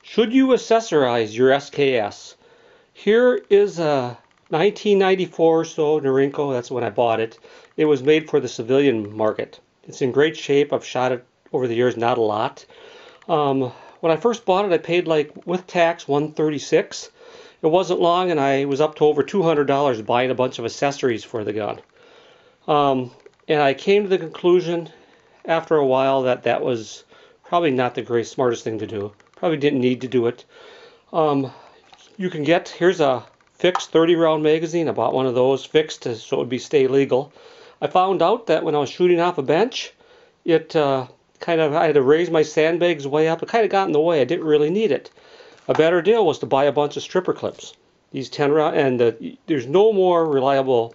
Should you accessorize your SKS? Here is a 1994 or so Norinco. That's when I bought it. It was made for the civilian market. It's in great shape. I've shot it over the years, not a lot. When I first bought it, I paid like with tax $136. It wasn't long, and I was up to over $200 buying a bunch of accessories for the gun. And I came to the conclusion after a while that that was probably not the great smartest thing to do. Probably didn't need to do it. You can get, here's a fixed 30-round magazine. I bought one of those fixed so it would stay legal. I found out that when I was shooting off a bench, it I had to raise my sandbags way up. It kind of got in the way. I didn't really need it. A better deal was to buy a bunch of stripper clips. These 10 round, and there's no more reliable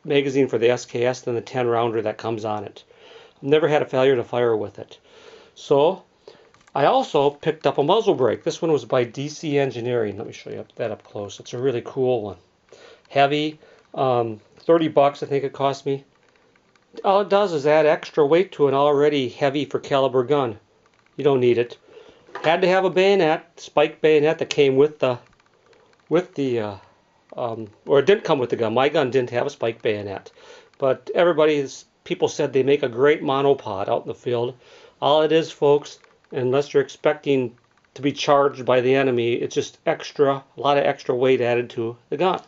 magazine for the SKS than the 10 rounder that comes on it. I've never had a failure to fire with it. So I also picked up a muzzle brake. This one was by DC Engineering. Let me show you that up close. It's a really cool one. Heavy, 30 bucks I think it cost me. All it does is add extra weight to an already heavy for caliber gun. You don't need it. Had to have a bayonet, spike bayonet that came with the, or it didn't come with the gun. My gun didn't have a spike bayonet. But people said they make a great monopod out in the field. All it is, folks, unless you're expecting to be charged by the enemy, it's just a lot of extra weight added to the gun.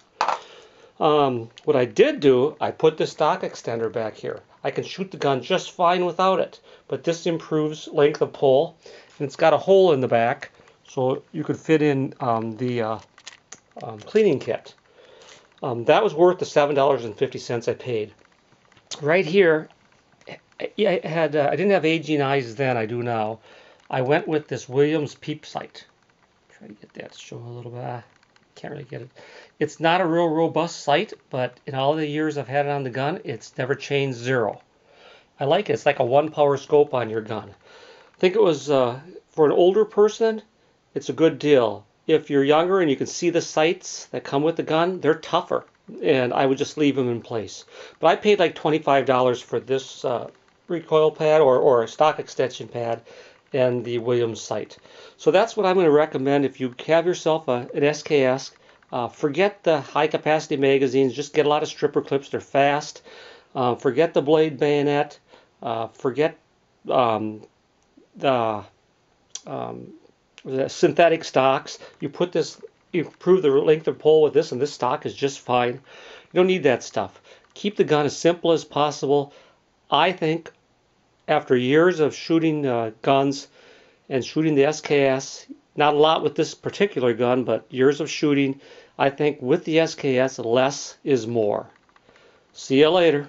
What I did do, I put the stock extender back here. I can shoot the gun just fine without it, but this improves length of pull, and it's got a hole in the back, so you could fit in the cleaning kit. That was worth the $7.50 I paid. Right here, I didn't have aging eyes then, I do now. I went with this Williams peep sight. Try to get that to show a little bit. Can't really get it. It's not a real robust sight, but in all the years I've had it on the gun, it's never changed zero. I like it. It's like a 1-power scope on your gun. I think it was, for an older person, it's a good deal. If you're younger and you can see the sights that come with the gun, they're tougher, and I would just leave them in place. But I paid like $25 for this recoil pad or a stock extension pad and the Williams sight. So that's what I'm going to recommend if you have yourself an SKS. Forget the high capacity magazines, just get a lot of stripper clips, they're fast. Forget the blade bayonet, forget the synthetic stocks. You improve the length of pull with this, and this stock is just fine. You don't need that stuff. Keep the gun as simple as possible. I think after years of shooting guns and shooting the SKS, not a lot with this particular gun, but years of shooting, I think with the SKS, less is more. See you later.